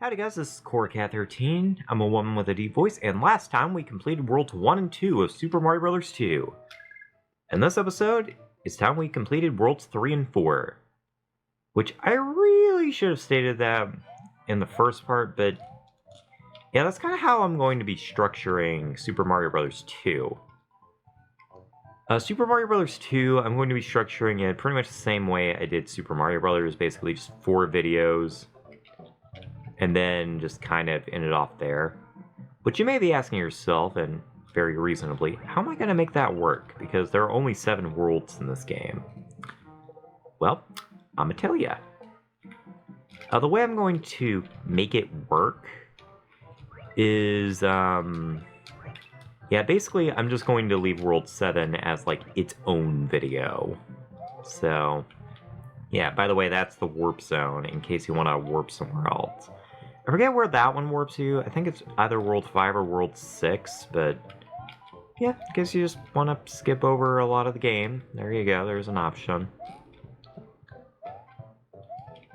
Howdy guys, this is CoreCat13. I'm a woman with a deep voice, and last time we completed Worlds 1 and 2 of Super Mario Bros. 2. In this episode, it's time we completed Worlds 3 and 4. Which I really should have stated that in the first part, but yeah, that's kind of how I'm going to be structuring Super Mario Bros. 2. Super Mario Bros. 2, I'm going to be structuring it pretty much the same way I did Super Mario Bros. Basically just 4 videos. And then just kind of end it off there. But you may be asking yourself, and very reasonably, how am I going to make that work? Because there are only 7 worlds in this game. Well, I'm going to tell you. The way I'm going to make it work is, yeah, basically I'm just going to leave World 7 as, like, its own video. So, yeah, by the way, that's the warp zone, in case you want to warp somewhere else. I forget where that one warps to. I think it's either World 5 or World 6, but yeah, I guess you just want to skip over a lot of the game. There you go, there's an option.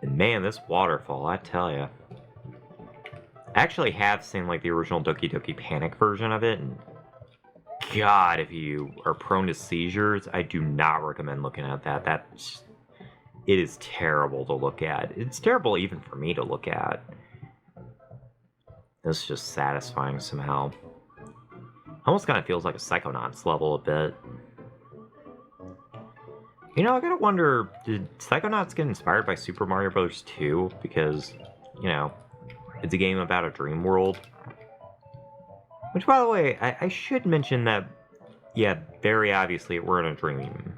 And man, this waterfall, I tell ya. I actually have seen like the original Doki Doki Panic version of it, and God, if you are prone to seizures, I do not recommend looking at that. It is terrible to look at. It's terrible even for me to look at. It's just satisfying somehow. Almost kind of feels like a Psychonauts level a bit. You know, I gotta wonder, did Psychonauts get inspired by Super Mario Bros. 2? Because, you know, it's a game about a dream world. Which, by the way, I should mention that, yeah, very obviously we're in a dream.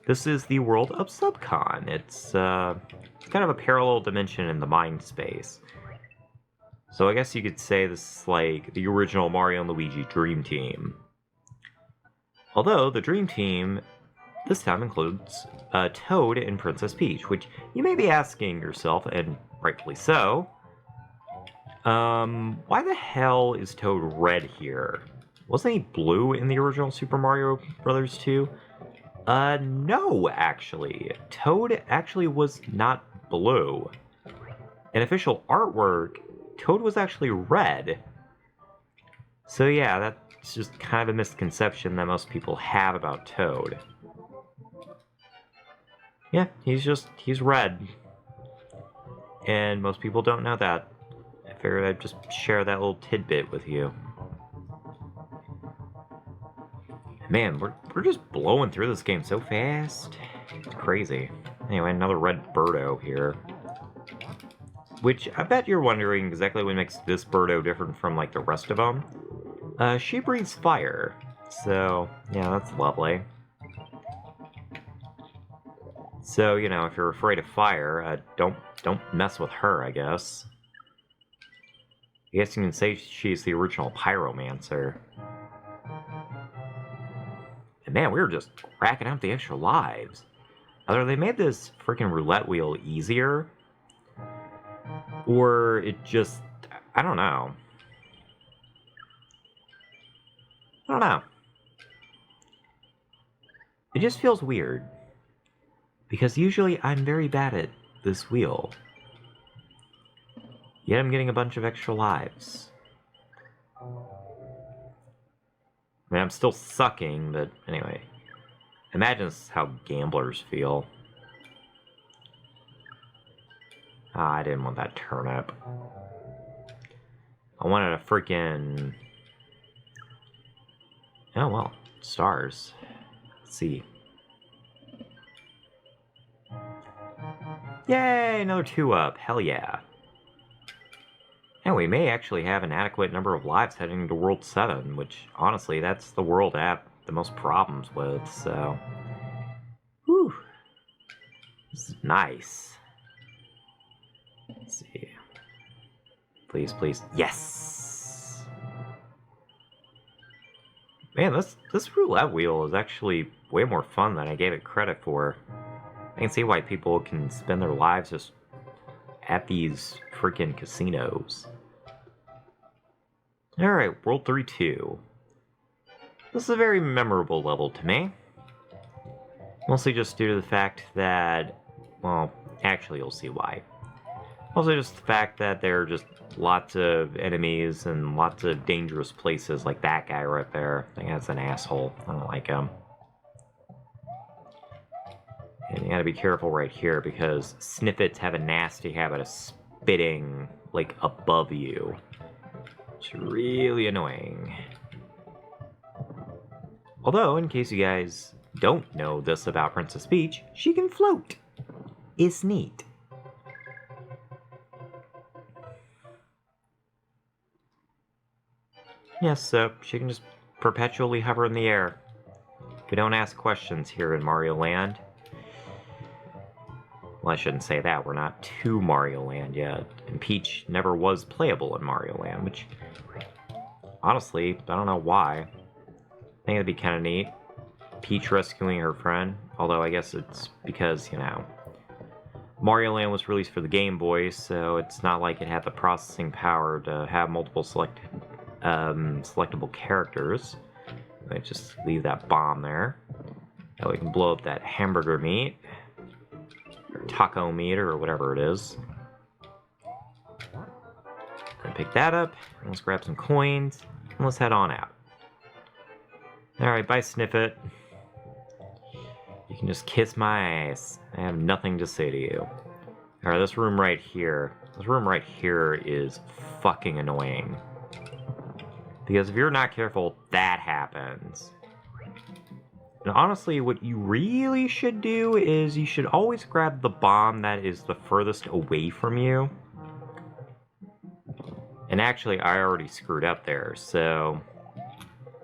This is the world of Subcon. It's kind of a parallel dimension in the mind space. So I guess you could say this is like the original Mario and Luigi Dream Team. Although the Dream Team this time includes Toad and Princess Peach, which you may be asking yourself, and rightfully so, why the hell is Toad red here? Wasn't he blue in the original Super Mario Bros. 2? No, actually. Toad actually was not blue. In official artwork, Toad was actually red. So yeah, that's just kind of a misconception that most people have about Toad. Yeah, he's red. And most people don't know that. I figured I'd just share that little tidbit with you. Man, we're just blowing through this game so fast. It's crazy. Anyway, another red Birdo here. Which, I bet you're wondering exactly what makes this Birdo different from, like, the rest of them. She breathes fire. So, yeah, that's lovely. So, you know, if you're afraid of fire, don't mess with her, I guess. I guess you can say she's the original Pyromancer. And man, we were just racking up the extra lives. Either they made this freaking roulette wheel easier, or it just, I don't know. It just feels weird. Because usually I'm very bad at this wheel. Yet I'm getting a bunch of extra lives. I mean, I'm still sucking, but anyway. Imagine this is how gamblers feel. Ah, I didn't want that turnip. I wanted a freaking... Oh, well. Stars. Let's see. Yay! Another 2-up. Hell yeah. And we may actually have an adequate number of lives heading to World 7, which, honestly, that's the world I have the most problems with, so... Whew. This is nice. Let's see. Please, please. Yes! Man, this roulette wheel is actually way more fun than I gave it credit for. I can see why people can spend their lives just at these freaking casinos. Alright, World 3-2. This is a very memorable level to me. Mostly just due to the fact that, well, actually you'll see why. Also, just the fact that there are just lots of enemies and lots of dangerous places, like that guy right there. I think that's an asshole. I don't like him. And you gotta be careful right here because sniffets have a nasty habit of spitting, like, above you. It's really annoying. Although, in case you guys don't know this about Princess Peach, she can float. It's neat. Yes, so she can just perpetually hover in the air. We don't ask questions here in Mario Land. Well, I shouldn't say that. We're not to Mario Land yet. And Peach never was playable in Mario Land, which, honestly, I don't know why. I think it'd be kind of neat. Peach rescuing her friend. Although I guess it's because, you know, Mario Land was released for the Game Boy, so it's not like it had the processing power to have multiple selectable characters. I just leave that bomb there. Now we can blow up that hamburger meat. Or taco meat, or whatever it is. And pick that up. And let's grab some coins. And let's head on out. Alright, bye Sniffet. You can just kiss my ass. I have nothing to say to you. Alright, this room right here. This room right here is fucking annoying. Because if you're not careful, that happens. And honestly, what you really should do is you should always grab the bomb that is the furthest away from you. And actually, I already screwed up there, so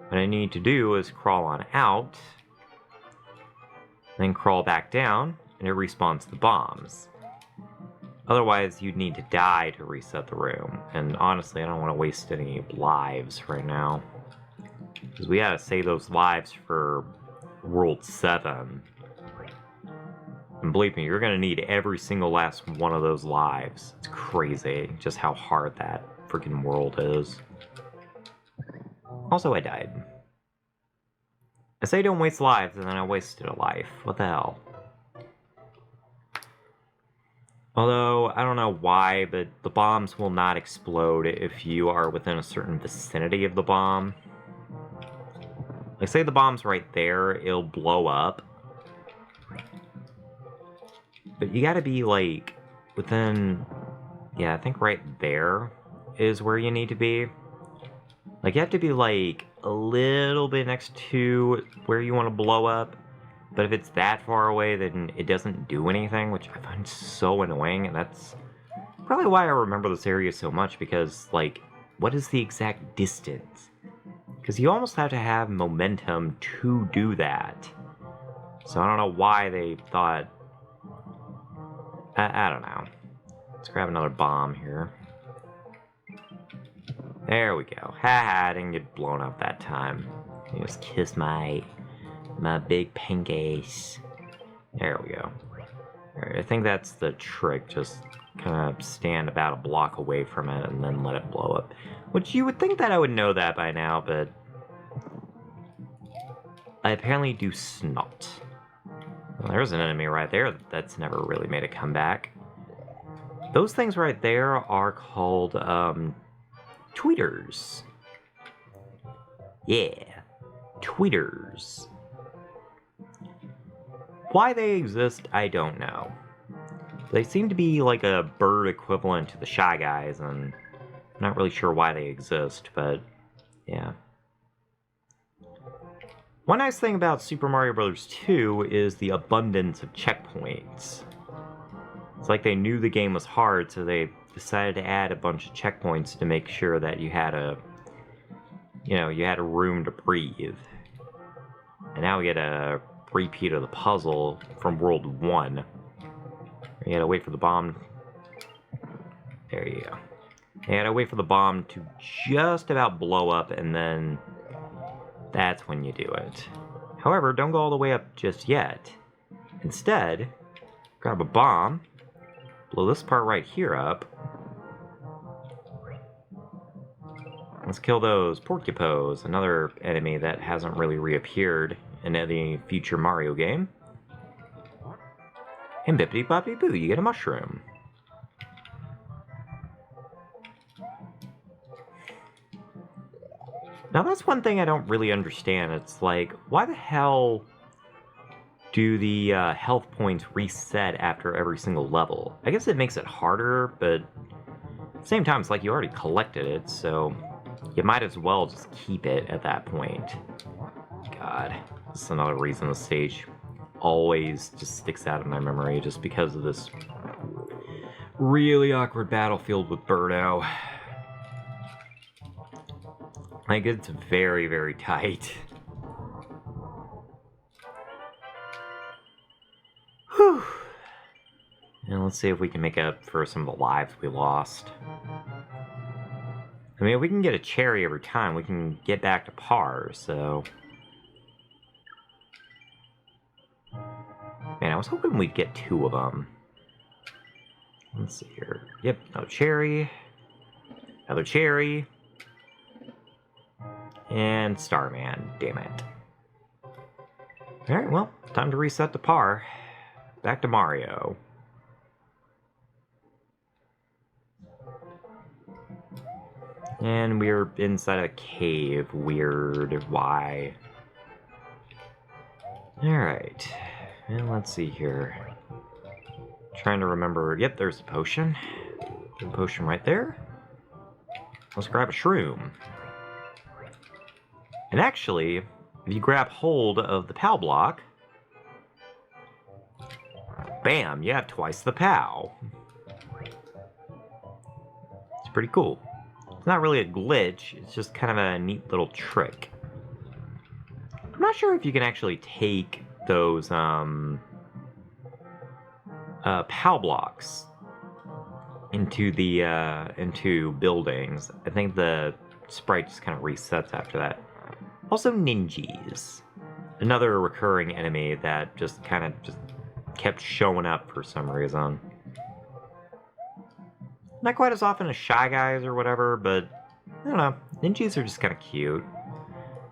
what I need to do is crawl on out, then crawl back down, and it respawns the bombs. Otherwise, you'd need to die to reset the room. And honestly, I don't want to waste any lives right now. Because we gotta save those lives for World 7. And believe me, you're gonna need every single last one of those lives. It's crazy just how hard that freaking world is. Also, I died. I say don't waste lives, and then I wasted a life. What the hell? Although, I don't know why, but the bombs will not explode if you are within a certain vicinity of the bomb. Like, say the bomb's right there, it'll blow up. But you gotta be, like, within... Yeah, I think right there is where you need to be. Like, you have to be, like, a little bit next to where you want to blow up. But if it's that far away, then it doesn't do anything, which I find so annoying. And that's probably why I remember this area so much, because, like, what is the exact distance? Because you almost have to have momentum to do that. So I don't know why they thought... I don't know. Let's grab another bomb here. There we go. Ha, I didn't get blown up that time. You just kiss my big pink ace. There we go. Alright, I think that's the trick. Just kind of stand about a block away from it and then let it blow up. Which you would think that I would know that by now, but I apparently do not. Well, there's an enemy right there that's never really made a comeback. Those things right there are called, tweeters. Yeah, tweeters. Why they exist, I don't know. They seem to be like a bird equivalent to the Shy Guys, and I'm not really sure why they exist, but yeah. One nice thing about Super Mario Bros. 2 is the abundance of checkpoints. It's like they knew the game was hard, so they decided to add a bunch of checkpoints to make sure that you had a room to breathe. And now we get a repeat of the puzzle from World 1. You gotta wait for the bomb. There you go. You gotta wait for the bomb to just about blow up, and then that's when you do it. However, don't go all the way up just yet. Instead, grab a bomb, blow this part right here up. Let's kill those Porcupos, another enemy that hasn't really reappeared in any future Mario game. And bippity boppity boo, you get a mushroom. Now that's one thing I don't really understand. It's like, why the hell do the health points reset after every single level? I guess it makes it harder, but at the same time, it's like you already collected it, so you might as well just keep it at that point. God, this is another reason the stage always just sticks out in my memory, just because of this really awkward battlefield with Birdo. Like, it's very, very tight. Whew. And let's see if we can make up for some of the lives we lost. I mean, if we can get a cherry every time, we can get back to par, so... Man, I was hoping we'd get 2 of them. Let's see here. Yep, no cherry. Another cherry. And Starman, damn it. Alright, well, time to reset to par. Back to Mario. And we're inside a cave. Weird. Why? Alright. And let's see here. Trying to remember. Yep, there's a potion. A potion right there. Let's grab a shroom. And actually, if you grab hold of the POW block, bam, you have twice the POW. It's pretty cool. It's not really a glitch, it's just kind of a neat little trick. I'm not sure if you can actually take those POW blocks into the into buildings. I think the sprite just kind of resets after that. Also, ninjas. Another recurring enemy that just kind of just kept showing up for some reason. Not quite as often as Shy Guys or whatever, but I don't know. Ninjas are just kind of cute.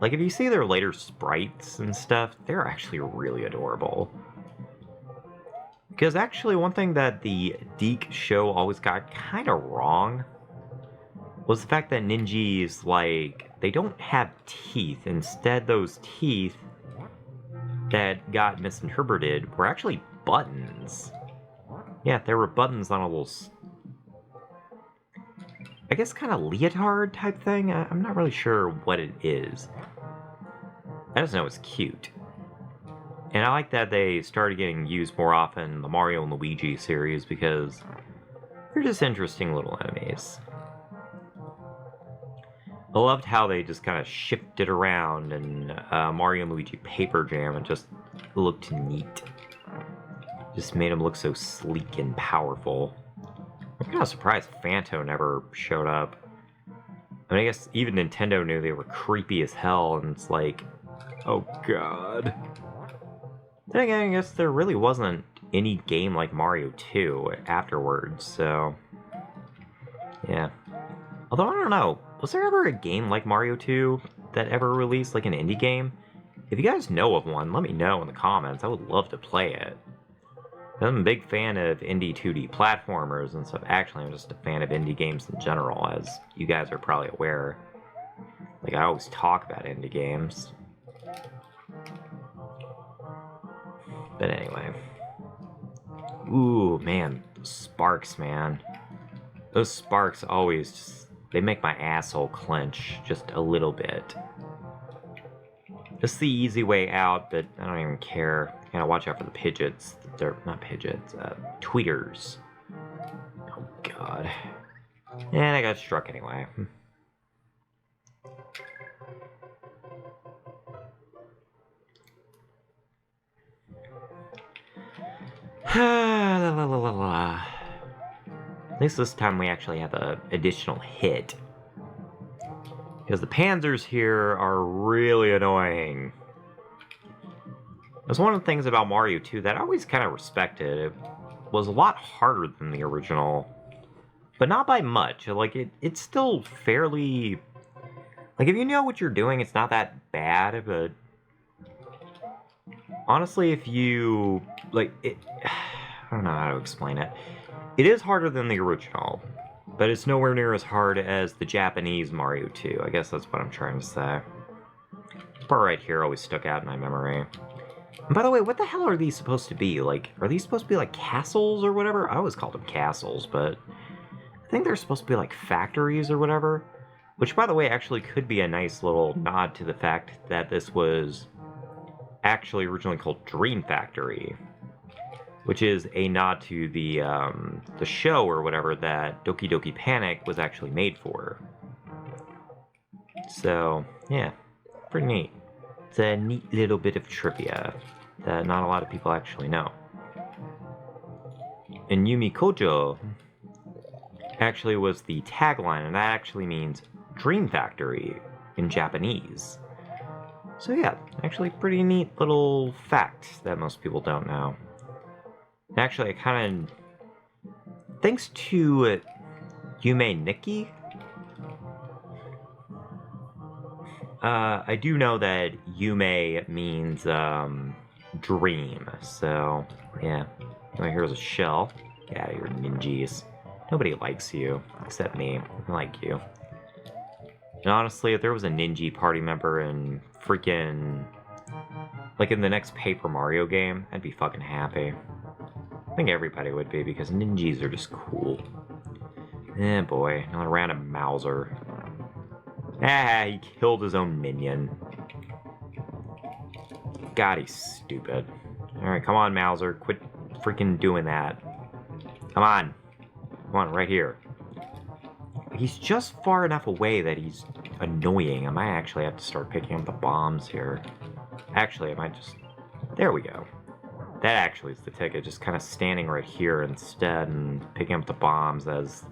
Like, if you see their later sprites and stuff, they're actually really adorable. Because actually, one thing that the Deke show always got kind of wrong was the fact that ninjas, like, they don't have teeth. Instead, those teeth that got misinterpreted were actually buttons. Yeah, there were buttons on a little, I guess, kind of leotard type thing. I'm not really sure what it is. I just know it's cute. And I like that they started getting used more often in the Mario and Luigi series because they're just interesting little enemies. I loved how they just kind of shifted around in Mario and Luigi Paper Jam and just looked neat. Just made them look so sleek and powerful. I'm kind of surprised Phanto never showed up. I mean, I guess even Nintendo knew they were creepy as hell, and it's like, oh god. Then again, I guess there really wasn't any game like Mario 2 afterwards, so... yeah. Although, I don't know, was there ever a game like Mario 2 that ever released, like an indie game? If you guys know of one, let me know in the comments. I would love to play it. I'm a big fan of indie 2D platformers and stuff. Actually, I'm just a fan of indie games in general, as you guys are probably aware. Like, I always talk about indie games. But anyway. Ooh, man. Those sparks, man. Those sparks always just... they make my asshole clench just a little bit. It's the easy way out, but I don't even care. I gotta watch out for the Pidgeots. They're not Pidgeots, tweeters. Oh god. And I got struck anyway. At least this time we actually have an additional hit. Because the Panzers here are really annoying. That's one of the things about Mario 2 that I always kind of respected. It was a lot harder than the original. But not by much. Like, it's still fairly... like, if you know what you're doing, it's not that bad, but... honestly, if you... like, it... I don't know how to explain it. It is harder than the original. But it's nowhere near as hard as the Japanese Mario 2. I guess that's what I'm trying to say. This part right here always stuck out in my memory. And by the way, what the hell are these supposed to be? Like, are these supposed to be like castles or whatever? I always called them castles, but I think they're supposed to be like factories or whatever. Which, by the way, actually could be a nice little nod to the fact that this was actually originally called Dream Factory, which is a nod to the show or whatever that Doki Doki Panic was actually made for. So, yeah, pretty neat. It's a neat little bit of trivia that not a lot of people actually know. And Yumi Kojo actually was the tagline, and that actually means Dream Factory in Japanese. So yeah, actually pretty neat little fact that most people don't know. Actually, I kind of, thanks to Yume Nikki, I do know that Yume means dream. So yeah, anyway, here's a shell. Get out of here, ninjas. Nobody likes you except me. I like you. And honestly, if there was a ninja party member in freaking, like in the next Paper Mario game, I'd be fucking happy. I think everybody would be, because ninjas are just cool. Eh, boy, another round of Mauser. Ah, he killed his own minion. God, he's stupid. Alright, come on, Mauser. Quit freaking doing that. Come on. Come on, right here. He's just far enough away that he's annoying. I might actually have to start picking up the bombs here. Actually, I might just... There we go. That actually is the ticket. Just kind of standing right here instead and picking up the bombs as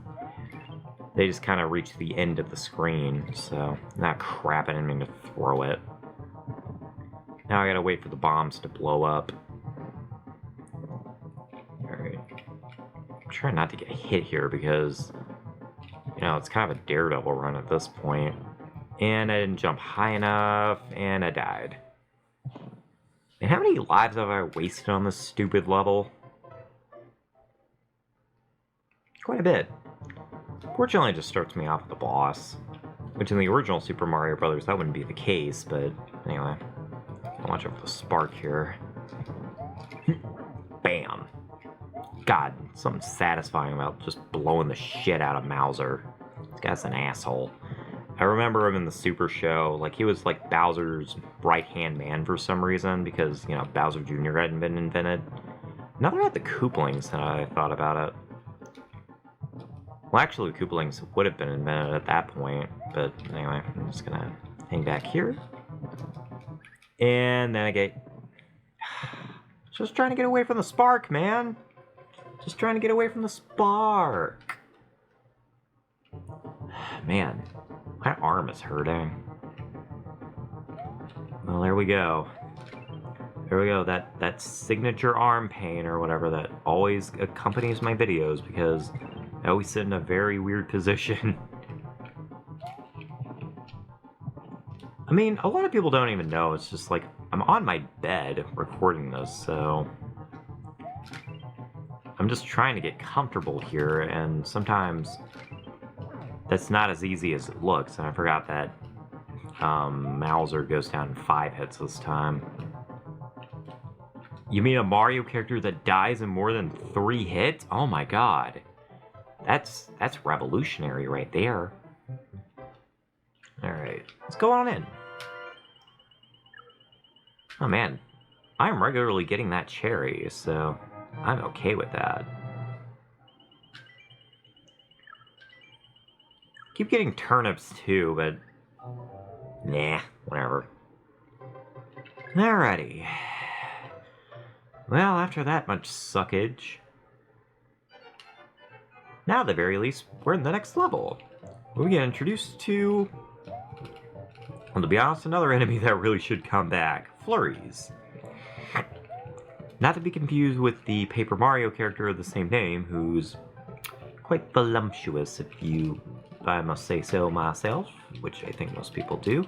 they just kind of reach the end of the screen. So, not crapping in me to throw it. Now I gotta wait for the bombs to blow up. Alright. I'm trying not to get hit here because... You know, it's kind of a daredevil run at this point. And I didn't jump high enough, and I died. And how many lives have I wasted on this stupid level? Quite a bit. Fortunately, it just starts me off with the boss. Which in the original Super Mario Bros. That wouldn't be the case, but anyway. I'll watch out for the spark here. Bam! God, something satisfying about just blowing the shit out of Mauser. This guy's an asshole. I remember him in the Super Show, like he was like Bowser's right-hand man for some reason, because, you know, Bowser Jr. hadn't been invented. Now they're at the Koopalings, and I thought about it. Well, actually, the Koopalings would have been invented at that point, but anyway, I'm just gonna hang back here. And then I get... Just trying to get away from the spark, man! Just trying to get away from the spark. Man, my arm is hurting. Well, there we go. There we go. That signature arm pain or whatever that always accompanies my videos because I always sit in a very weird position. I mean, a lot of people don't even know. It's just like I'm on my bed recording this, so I'm just trying to get comfortable here, and sometimes that's not as easy as it looks, and I forgot that Mauser goes down in 5 hits this time. You mean a Mario character that dies in more than 3 hits? Oh my god. That's revolutionary right there. Alright, let's go on in. Oh man, I'm regularly getting that cherry, so I'm okay with that. Keep getting turnips too, but nah, whatever. Alrighty. Well, after that much suckage, now at the very least, we're in the next level. We get introduced to, well, to be honest, another enemy that really should come back. Flurries. Not to be confused with the Paper Mario character of the same name, who's quite voluptuous, if I must say so myself, which I think most people do.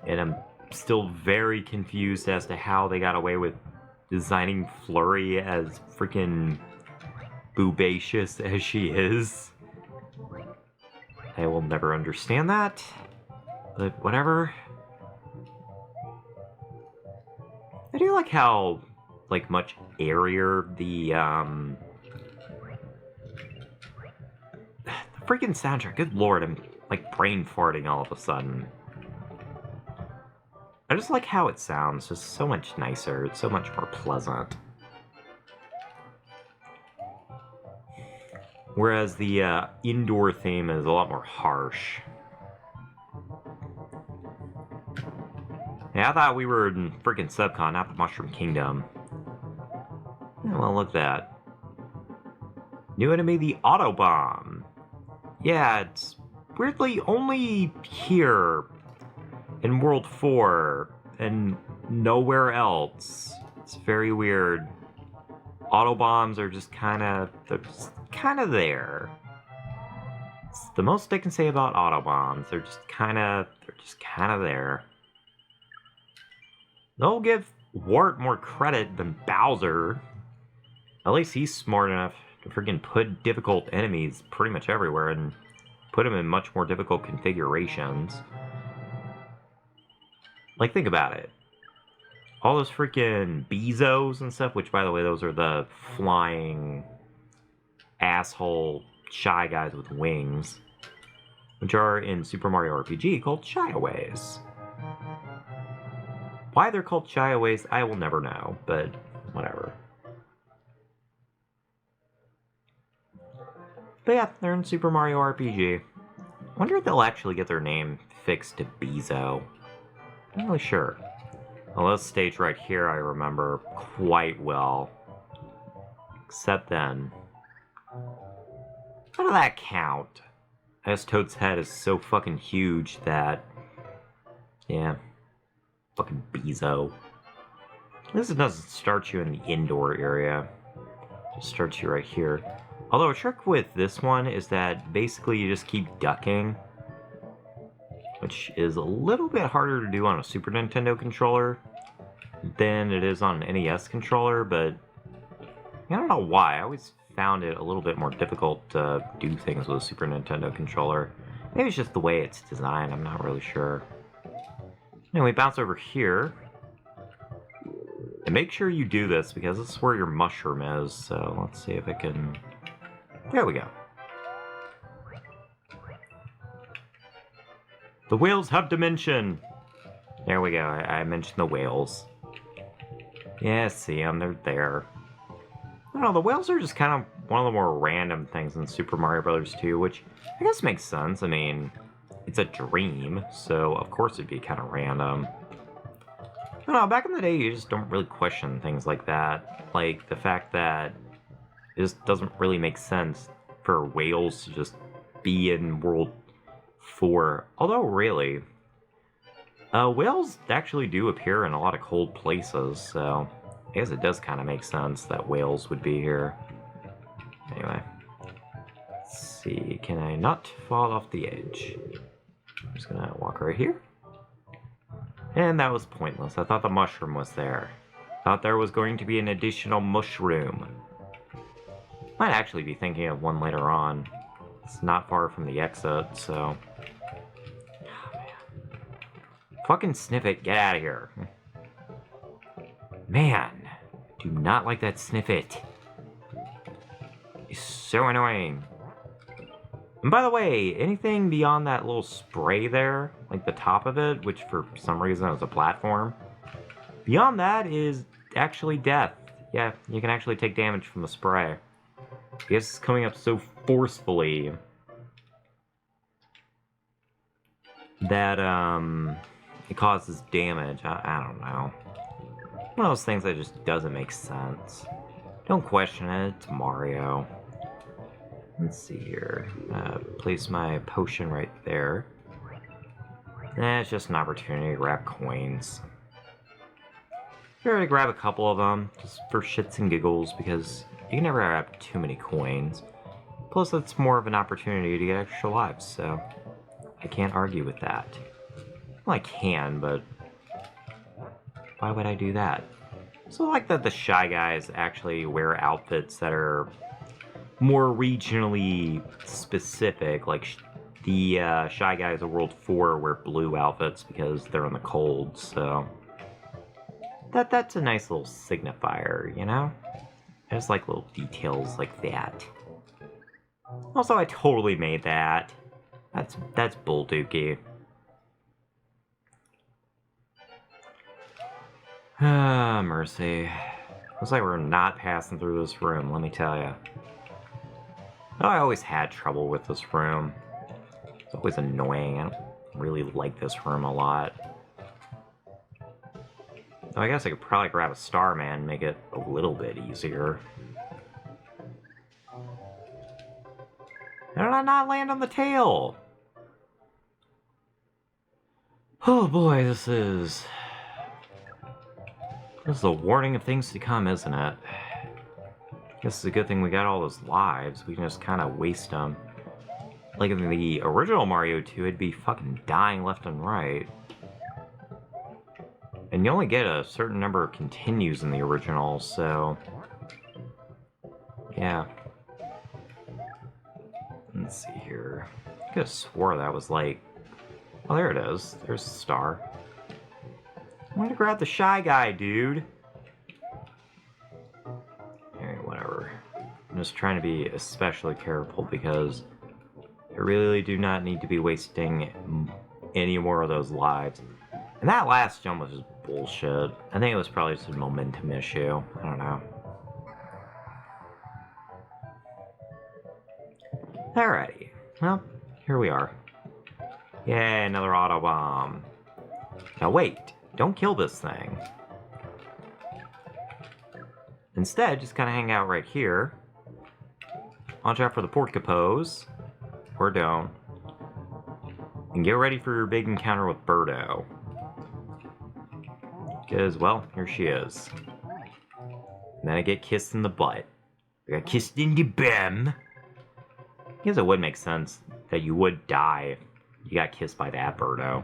And I'm still very confused as to how they got away with designing Flurry as freaking boobacious as she is. I will never understand that. But whatever. I do like how, like, much airier the freaking soundtrack. Good lord, I'm, like, brain farting all of a sudden. I just like how it sounds, just so much nicer. It's so much more pleasant. Whereas the indoor theme is a lot more harsh. Yeah, I thought we were in freaking Subcon, not the Mushroom Kingdom. Well, look at that. New enemy, the Autobomb. Yeah, it's weirdly only here in World 4 and nowhere else. It's very weird. Autobombs are just they're just kind of there. It's the most I can say about Autobombs. They're just kind of there. They'll give Wart more credit than Bowser. At least he's smart enough to freaking put difficult enemies pretty much everywhere and put them in much more difficult configurations. Like, think about it. All those freaking Bezos and stuff, which, by the way, those are the flying asshole shy guys with wings, which are in Super Mario RPG called Shyaways. Why they're called Shyaways, I will never know, but whatever. But yeah, they're in Super Mario RPG. I wonder if they'll actually get their name fixed to Bezo. I'm not really sure. Well, this stage right here I remember quite well. Except then. How did that count? I guess Toad's head is so fucking huge that... yeah. Fucking Bezo. At least it doesn't start you in the indoor area. It just starts you right here. Although a trick with this one is that basically you just keep ducking, which is a little bit harder to do on a Super Nintendo controller than it is on an NES controller, but I don't know why. I always found it a little bit more difficult to do things with a Super Nintendo controller. Maybe it's just the way it's designed, I'm not really sure. Anyway, bounce over here. And make sure you do this, because this is where your mushroom is, so let's see if I can... There we go. The whales have dimension! There we go, I mentioned the whales. Yeah, see them, they're there. I don't know, the whales are just kind of one of the more random things in Super Mario Bros. 2, which I guess makes sense. I mean, it's a dream, so of course it'd be kind of random. I don't know, back in the day, you just don't really question things like that. Like, the fact that it just doesn't really make sense for whales to just be in World 4. Although, really, whales actually do appear in a lot of cold places, so I guess it does kind of make sense that whales would be here. Anyway, let's see, can I not fall off the edge? I'm just gonna walk right here. And that was pointless. I thought the mushroom was there. Thought there was going to be an additional mushroom. Might actually be thinking of one later on. It's not far from the exit, so... Oh, man. Fucking Sniffit, get out of here. Man, do not like that Sniffit. It's so annoying. And by the way, anything beyond that little spray there, like the top of it, which for some reason is a platform, beyond that is actually death. Yeah, you can actually take damage from the spray. I guess it's coming up so forcefully that it causes damage. I don't know. One of those things that just doesn't make sense. Don't question it, it's Mario. Let's see here. Place my potion right there. It's just an opportunity to grab coins. Here to grab a couple of them, just for shits and giggles, because you can never grab too many coins. Plus, it's more of an opportunity to get extra lives, so I can't argue with that. Well, I can, but why would I do that? So I like that the Shy Guys actually wear outfits that are more regionally specific, like the Shy Guys of World 4 wear blue outfits because they're in the cold, so... That's a nice little signifier, you know? I just like little details like that. Also, I totally made that. That's bull dookie. Ah, mercy. Looks like we're not passing through this room, let me tell you. I always had trouble with this room. It's always annoying. I don't really like this room a lot. Though I guess I could probably grab a Starman and make it a little bit easier. How did I not land on the tail? Oh boy, this is a warning of things to come, isn't it? Guess it's a good thing we got all those lives. We can just kind of waste them. Like in the original Mario 2, it'd be fucking dying left and right. And you only get a certain number of continues in the original, so... yeah. Let's see here. I could have swore that was like... oh, there it is. There's a star. I want to grab the Shy Guy, dude. Alright, whatever. I'm just trying to be especially careful because I really do not need to be wasting any more of those lives. And that last jump was just bullshit. I think it was probably just a momentum issue. I don't know. Alrighty. Well, here we are. Yay, another auto bomb. Now wait, don't kill this thing. Instead, just kind of hang out right here. Watch out for the porcupose. Or don't. And get ready for your big encounter with Birdo. Because, well, here she is. And then I get kissed in the butt. I got kissed in the bum. I guess it would make sense that you would die if you got kissed by that Birdo.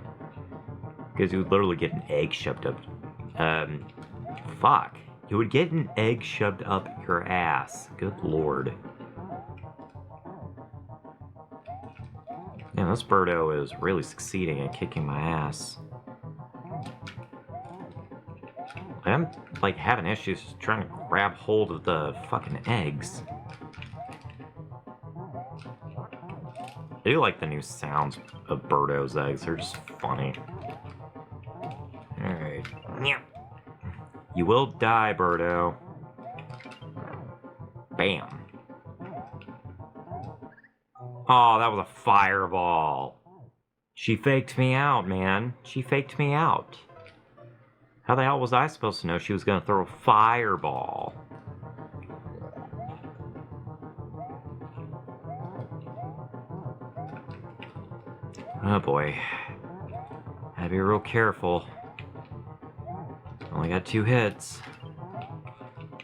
Because you would literally get an egg shoved up. Fuck. You would get an egg shoved up your ass. Good lord. Yeah, this Birdo is really succeeding at kicking my ass. I'm, like, having issues trying to grab hold of the fucking eggs. I do like the new sounds of Birdo's eggs. They're just funny. Alright. You will die, Birdo. Bam. Oh, that was a fireball. She faked me out, man. She faked me out. How the hell was I supposed to know she was going to throw a fireball? Oh boy. Gotta be real careful. Only got 2 hits.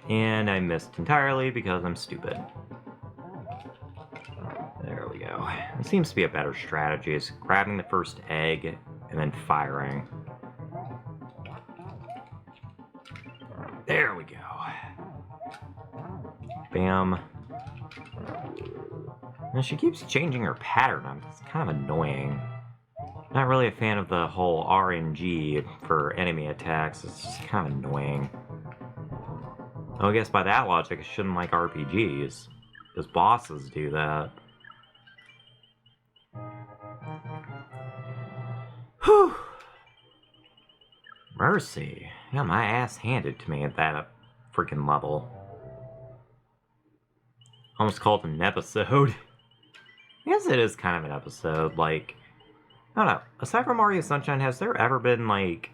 And I missed entirely because I'm stupid. There we go. It seems to be a better strategy, is grabbing the first egg and then firing. There we go. Bam. And she keeps changing her pattern. It's kind of annoying. Not really a fan of the whole RNG for enemy attacks. It's just kind of annoying. Well, I guess by that logic, I shouldn't like RPGs. Because bosses do that. Whew! Mercy. I got my ass handed to me at that freaking level. Almost called it an episode. I guess it is kind of an episode, like... I don't know. Aside from Mario Sunshine, has there ever been, like...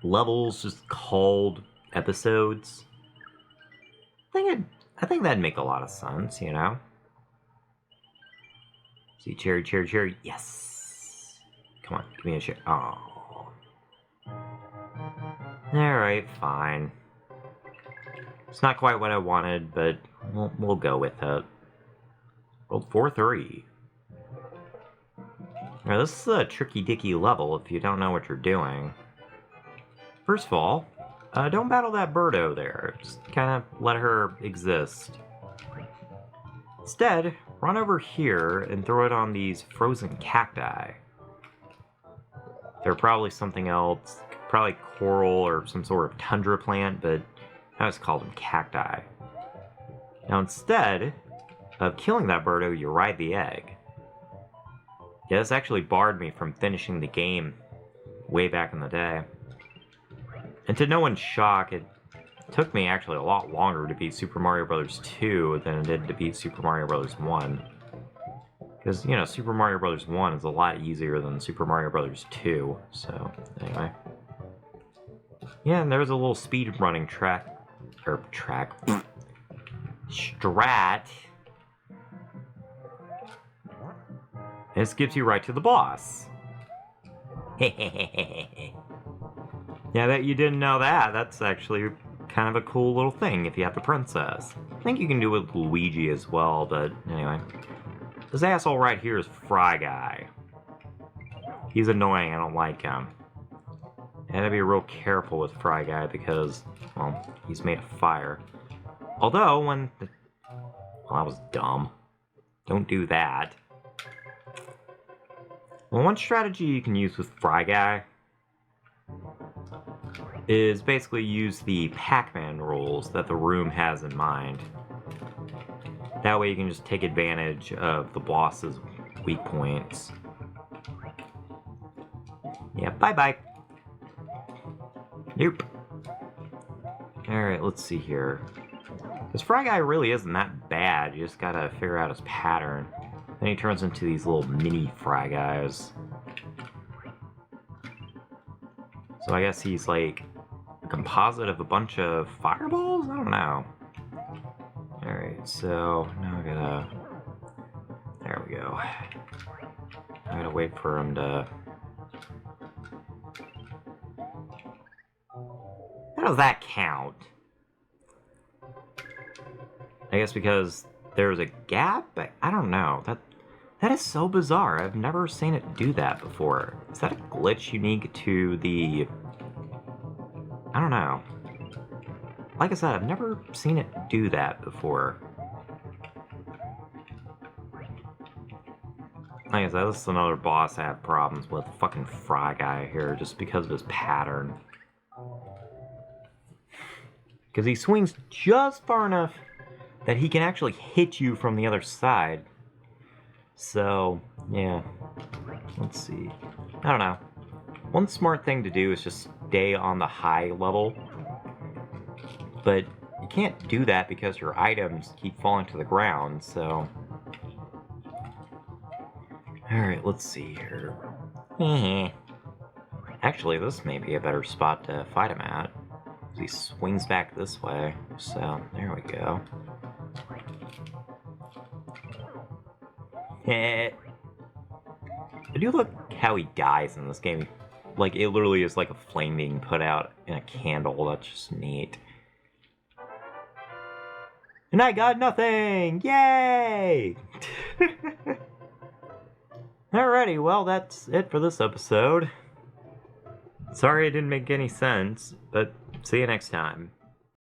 levels just called episodes? I think that'd make a lot of sense, you know? See, cherry, cherry, cherry. Yes! Come on, give me a cherry. Oh. Alright, fine. It's not quite what I wanted, but we'll go with it. Rolled 4-3. Now, this is a tricky-dicky level if you don't know what you're doing. First of all, don't battle that Birdo there. Just kind of let her exist. Instead, run over here and throw it on these frozen cacti. They're probably something else, probably coral or some sort of tundra plant, but I just call them cacti. Now instead of killing that birdo, you ride the egg. Yeah, this actually barred me from finishing the game way back in the day. And to no one's shock, it took me actually a lot longer to beat Super Mario Bros. 2 than it did to beat Super Mario Bros. 1. Because, you know, Super Mario Bros. 1 is a lot easier than Super Mario Bros. 2, so, anyway. Yeah, and there's a little speed running strat. This gives you right to the boss. Yeah, that you didn't know that. That's actually kind of a cool little thing if you have the princess. I think you can do it with Luigi as well, but anyway. This asshole right here is Fry Guy. He's annoying, I don't like him. I had to be real careful with Fry Guy because, well, he's made of fire. Although, when the... Well, that was dumb. Don't do that. Well, one strategy you can use with Fry Guy is basically use the Pac-Man rules that the room has in mind. That way you can just take advantage of the boss's weak points. Yeah, bye-bye. Nope. Alright, let's see here. This Fry Guy really isn't that bad, you just gotta figure out his pattern. Then he turns into these little mini Fry Guys. So I guess he's like a composite of a bunch of fireballs? I don't know. Alright, so now I gotta... There we go. I gotta wait for him to... How does that count? I guess because there's a gap? I don't know. That is so bizarre. I've never seen it do that before. Is that a glitch unique to the... I don't know. Like I said, I've never seen it do that before. Like I said, this is another boss I have problems with. Fucking Fry Guy here, just because of his pattern. Because he swings just far enough that he can actually hit you from the other side. So, yeah. Let's see. I don't know. One smart thing to do is just stay on the high level. But you can't do that because your items keep falling to the ground, so... Alright, let's see here. Actually, this may be a better spot to fight him at. He swings back this way, so there we go. I do look how he dies in this game. Like, it literally is like a flame being put out in a candle. That's just neat. And I got nothing! Yay! Alrighty, well, that's it for this episode. Sorry it didn't make any sense, but see you next time.